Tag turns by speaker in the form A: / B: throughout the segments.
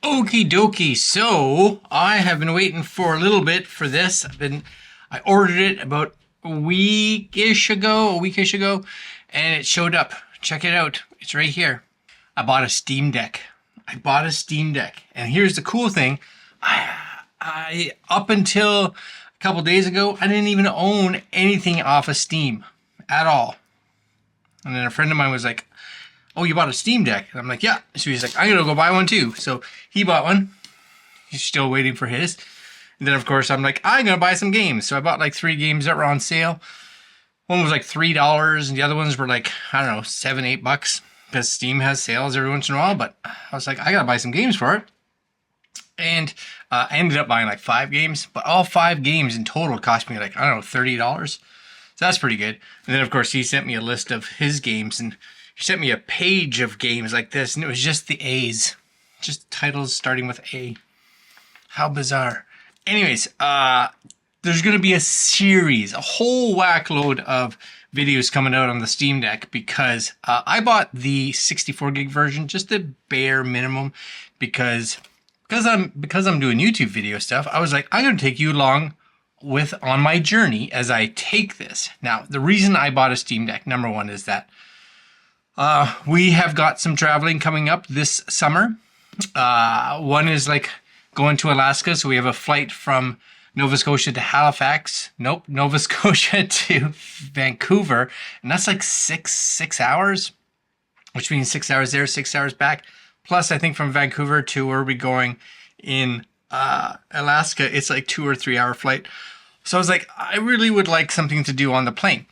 A: Okie dokie. So I have been waiting for a little bit for this. I ordered it about a weekish ago, and it showed up. Check it out. It's right here. I bought a Steam Deck. And here's the cool thing. I up until a couple days ago, I didn't even own anything off of Steam at all. And then a friend of mine was like, "Oh, you bought a Steam Deck?" And I'm like, "Yeah." So he's like, "I'm gonna go buy one too." So he bought one. He's still waiting for his. And then of course I'm like, I'm gonna buy some games. So I bought like 3 games that were on sale. One was like $3, and the other ones were like, I don't know, $7-8, because Steam has sales every once in a while. But I was like, I gotta buy some games for it. And I ended up buying like 5 games, but all 5 games in total cost me like, I don't know, $30. So that's pretty good. And then of course he sent me a list of his games, and he sent me a page of games like this, and it was just the A's. Just titles starting with A. How bizarre. Anyways, there's going to be a series, a whole whack load of videos coming out on the Steam Deck, because I bought the 64 gig version, just the bare minimum, because I'm doing YouTube video stuff. I was like, I'm going to take you along on my journey as I take this. Now, the reason I bought a Steam Deck, number one, is that we have got some traveling coming up this summer. One is like going to Alaska, so we have a flight from Nova Scotia to Halifax. Nope, Nova Scotia to Vancouver, and that's like six hours, which means 6 hours there, 6 hours back. Plus, I think from Vancouver to where we're going in Alaska, it's like 2 or 3 hour flight. So I was like, I really would like something to do on the plane.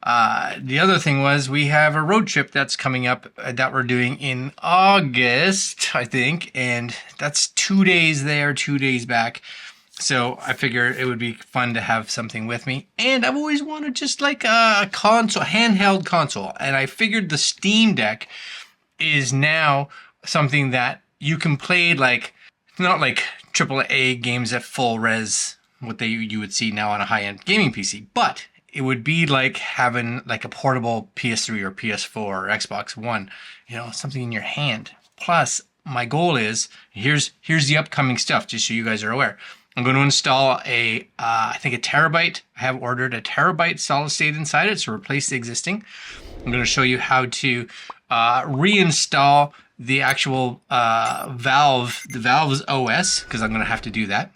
A: The other thing was, we have a road trip that's coming up that we're doing in August, I think, and that's 2 days there, 2 days back. So I figured it would be fun to have something with me. And I've always wanted just like a console, handheld console. And I figured the Steam Deck is now something that you can play, like, not like AAA games at full res, what you would see now on a high-end gaming PC, but it would be like having like a portable PS3 or PS4 or Xbox One, something in your hand. Plus, my goal is, here's the upcoming stuff, just so you guys are aware. I'm going to install I think a terabyte. I have ordered a terabyte solid state inside it, so replace the existing. I'm going to show you how to reinstall the actual Valve's OS, because I'm going to have to do that.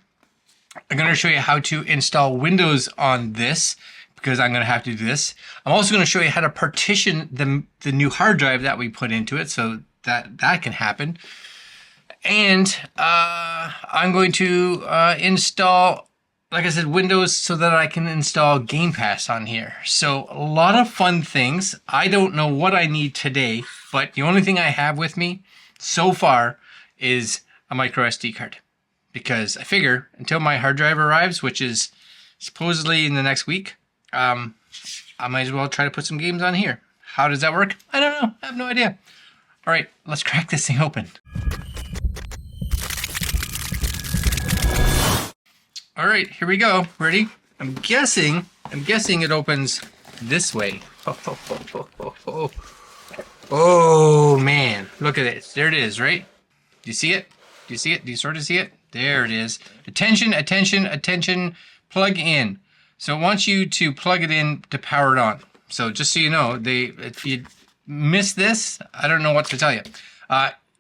A: I'm going to show you how to install Windows on this, because I'm going to have to do this. I'm also going to show you how to partition the new hard drive that we put into it, so that can happen. And I'm going to install, like I said, Windows, so that I can install Game Pass on here. So a lot of fun things. I don't know what I need today, but the only thing I have with me so far is a micro SD card. Because I figure until my hard drive arrives, which is supposedly in the next week, I might as well try to put some games on here. How does that work? I don't know. I have no idea. All right, let's crack this thing open. All right, here we go. Ready? I'm guessing it opens this way. Oh man, look at it. There it is, right? Do you see it? Do you see it? Do you sort of see it? There it is. Attention, attention, attention, plug in. So it wants you to plug it in to power it on. So just so you know, if you miss this, I don't know what to tell you.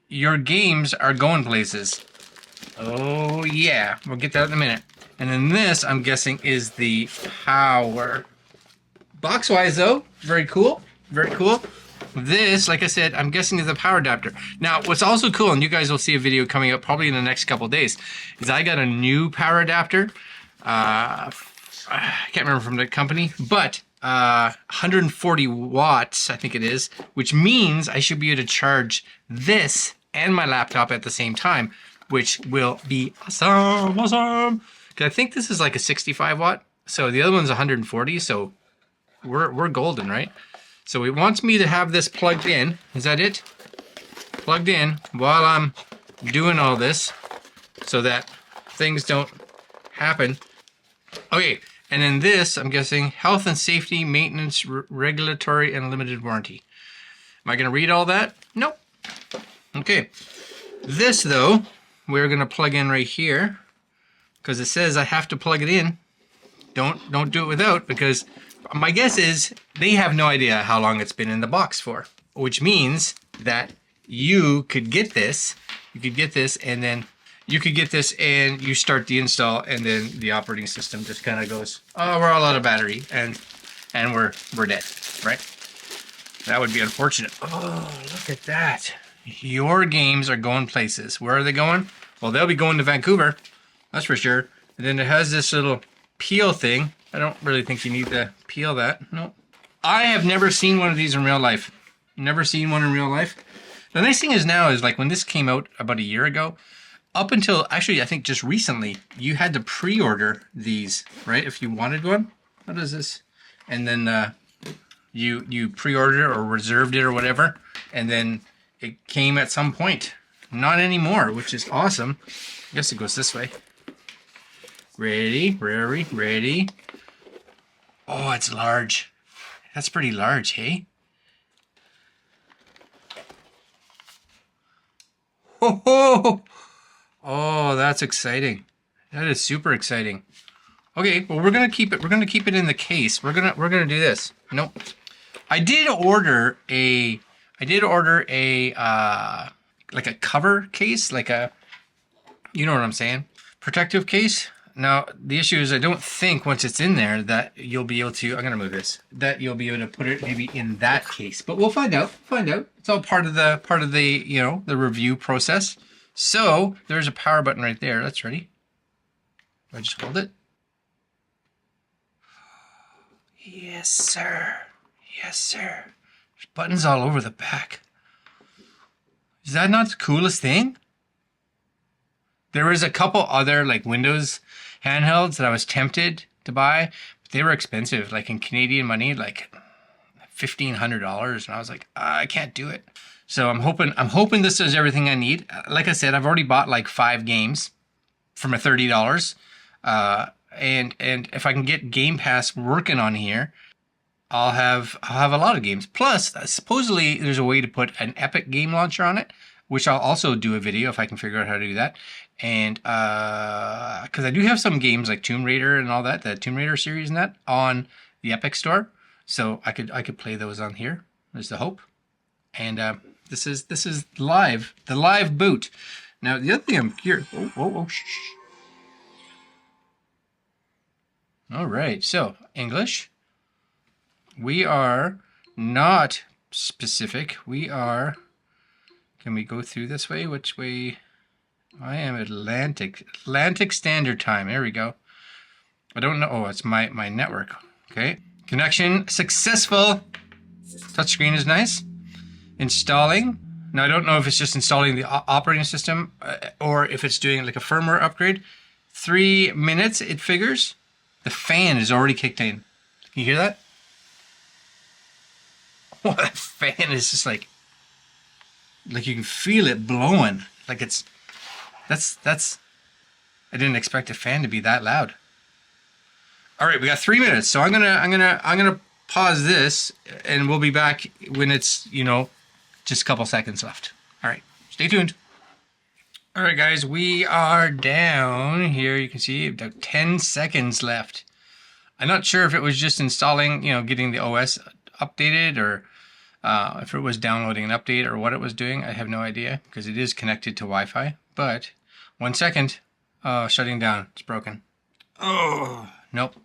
A: Your games are going places. Oh yeah, we'll get that in a minute. And then this, I'm guessing, is the power. Box-wise though, very cool, very cool. This, like I said, I'm guessing is the power adapter. Now, what's also cool, and you guys will see a video coming up probably in the next couple days, is I got a new power adapter. I can't remember from the company, but 140 watts, I think it is, which means I should be able to charge this and my laptop at the same time, which will be awesome. Because I think this is like a 65 watt, so the other one's 140, so we're golden, right? So it wants me to have this plugged in. Is that it? Plugged in while I'm doing all this, so that things don't happen. Okay, and then this, I'm guessing, health and safety, maintenance, regulatory, and limited warranty. Am I going to read all that? Nope. Okay. This, though, we're gonna plug in right here because it says I have to plug it in. Don't do it without, because my guess is they have no idea how long it's been in the box for, which means that you could get this. You could get this and then you could get this and you start the install, and then the operating system just kind of goes, oh, we're all out of battery, and we're dead, right? That would be unfortunate. Oh, look at that. Your games are going places. Where are they going? Well, they'll be going to Vancouver, that's for sure. And then it has this little peel thing. I don't really think you need to peel that. No. I have never seen one of these in real life. Never seen one in real life. The nice thing is now is, like, when this came out about a year ago, up until, actually, I think just recently, you had to pre-order these, right? If you wanted one. What is this? And then you pre-ordered it or reserved it or whatever, and then it came at some point. Not anymore, which is awesome. I guess it goes this way. Ready. Oh, it's large. That's pretty large, hey? Oh, oh, that's exciting. That is super exciting. Okay, well, we're gonna keep it. We're gonna keep it in the case. We're gonna do this. Nope. I did order a like a cover case, like a, you know what I'm saying, protective case. Now the issue is I don't think once it's in there that you'll be able to. I'm gonna move this. That you'll be able to put it maybe in that case, but we'll find out. It's all part of the you know, the review process. So there's a power button right there. That's ready. Do I just hold it? Yes, sir. Yes, sir. There's buttons all over the back. Is that not the coolest thing? There was a couple other like Windows handhelds that I was tempted to buy, but they were expensive, like in Canadian money, like $1,500, and I was like, I can't do it. So I'm hoping this does everything I need. Like I said, I've already bought like 5 games for my $30. And if I can get Game Pass working on here, I'll have a lot of games. Plus, supposedly there's a way to put an Epic game launcher on it, which I'll also do a video if I can figure out how to do that. And because I do have some games like Tomb Raider and all that, the Tomb Raider series and that, on the Epic Store, so I could play those on here. There's the hope. And this is live, the live boot. Now the other thing I'm curious. Oh, shh. All right, so English. We are not specific. We are. Can we go through this way? Which way? I am Atlantic Standard Time. There we go. I don't know. Oh, it's my network. Okay. Connection successful. Touchscreen is nice. Installing. Now I don't know if it's just installing the operating system or if it's doing like a firmware upgrade. 3 minutes, it figures. The fan is already kicked in. Can you hear that? Oh, that fan is just like you can feel it blowing. Like it's, that's, I didn't expect a fan to be that loud. All right, we got 3 minutes. So I'm gonna pause this and we'll be back when it's, you know, just a couple seconds left. All right, stay tuned. All right, guys, we are down here. You can see about 10 seconds left. I'm not sure if it was just installing, you know, getting the OS updated, or if it was downloading an update or what it was doing. I have no idea because it is connected to Wi-Fi. But 1 second, shutting down. It's broken. Oh, nope.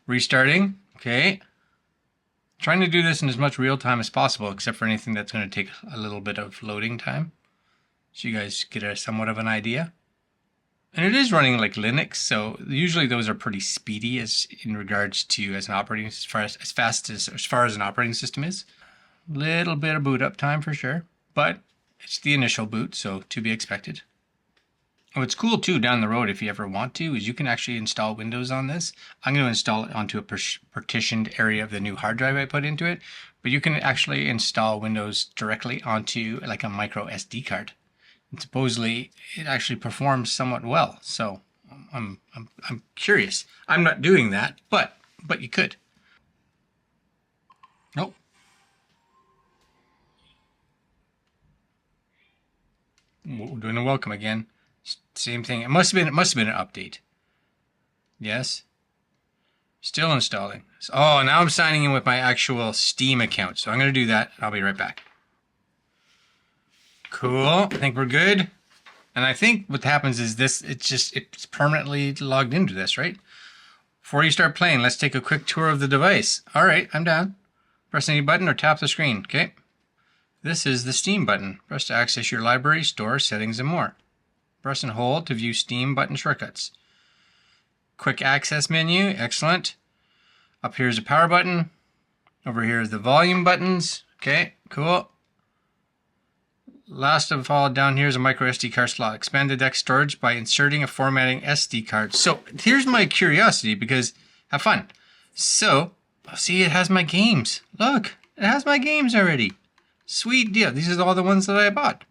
A: Restarting. Okay. Trying to do this in as much real time as possible, except for anything that's going to take a little bit of loading time, so you guys get a somewhat of an idea. And it is running like Linux, so usually those are pretty speedy as in regards to as an operating, as far as an operating system is. Little bit of boot up time for sure, but it's the initial boot, so to be expected. What's cool too down the road, if you ever want to, is you can actually install Windows on this. I'm going to install it onto a partitioned area of the new hard drive I put into it, but you can actually install Windows directly onto like a micro SD card. And supposedly it actually performs somewhat well. So I'm curious. I'm not doing that, but you could. Nope. We're doing a welcome again. Same thing. It must have been an update. Yes. Still installing. Oh, now I'm signing in with my actual Steam account. So I'm going to do that. I'll be right back. Cool. I think we're good. And I think what happens is this, it's permanently logged into this, right? Before you start playing, let's take a quick tour of the device. All right, I'm down. Press any button or tap the screen, okay? This is the Steam button. Press to access your library, store, settings, and more. Press and hold to view Steam button shortcuts. Quick access menu, excellent. Up here is the power button. Over here is the volume buttons. Okay, cool. Last of all, down here is a micro SD card slot. Expand the deck storage by inserting a formatting SD card. So here's my curiosity, because have fun. So, see, it has my games. Look, it has my games already. Sweet deal. These are all the ones that I bought.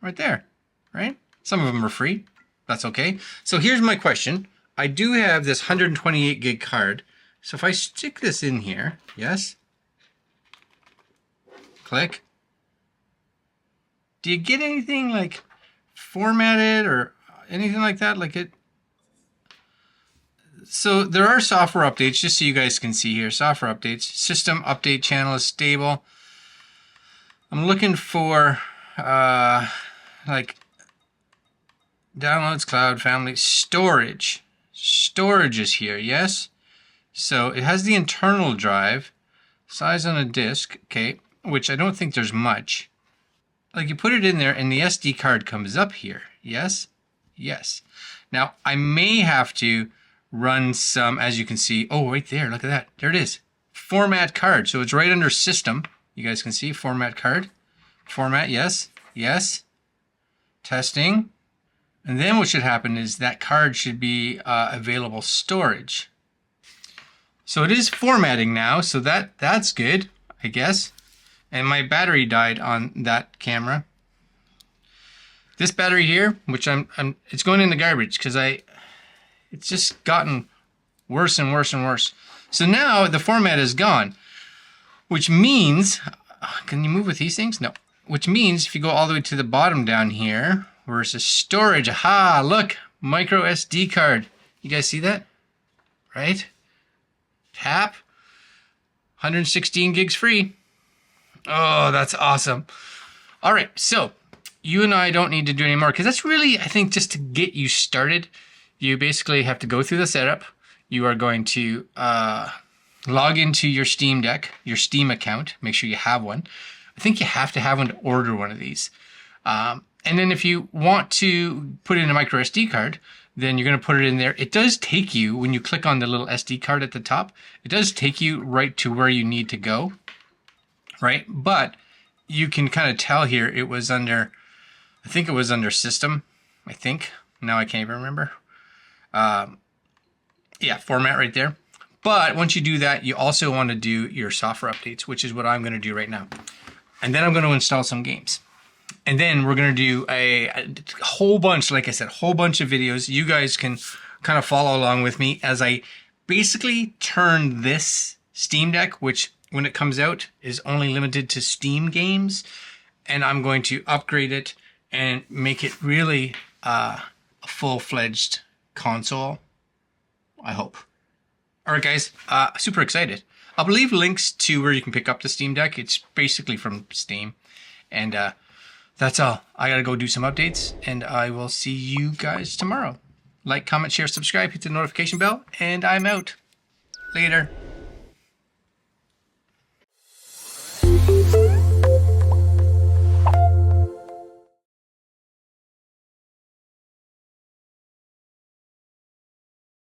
A: Right there, right? Some of them are free. That's okay. So here's my question. I do have this 128 gig card. So if I stick this in here, yes, click. Do you get anything like formatted or anything like that? Like it. So there are software updates, just so you guys can see here. Software updates. System update channel is stable. I'm looking for like downloads, cloud, family, storage. Storage is here, yes. So it has the internal drive, size on a disk, okay, which I don't think there's much. Like you put it in there and the SD card comes up here, yes? Yes. Now I may have to run some, as you can see, oh, right there, look at that, there it is. Format card, so it's right under system. You guys can see format card. Format, yes, yes. Testing. And then what should happen is that card should be available storage. So it is formatting now, so that's good, I guess. And my battery died on that camera. This battery here, which it's going in the garbage because it's just gotten worse and worse and worse. So now the format is gone, which means, can you move with these things? No. Which means if you go all the way to the bottom down here, where it says storage, aha, look, micro SD card. You guys see that? Right? Tap, 116 gigs free. Oh, that's awesome. All right, so you and I don't need to do any more because that's really, I think, just to get you started. You basically have to go through the setup. You are going to log into your Steam Deck, your Steam account. Make sure you have one. I think you have to have one to order one of these. And then if you want to put in a micro SD card, then you're going to put it in there. It does take you, when you click on the little SD card at the top, it does take you right to where you need to go, right? But you can kind of tell here it was under, I think it was under system, I think. Now I can't even remember. Yeah, format right there. But once you do that, you also want to do your software updates, which is what I'm going to do right now. And then I'm going to install some games. And then we're going to do a whole bunch, like I said, whole bunch of videos. You guys can kind of follow along with me as I basically turn this Steam Deck, which when it comes out is only limited to Steam games, and I'm going to upgrade it and make it really a full-fledged console, I hope. All right, guys, super excited. I'll leave links to where you can pick up the Steam Deck. It's basically from Steam. And that's all. I got to go do some updates, and I will see you guys tomorrow. Like, comment, share, subscribe, hit the notification bell, and I'm out. Later.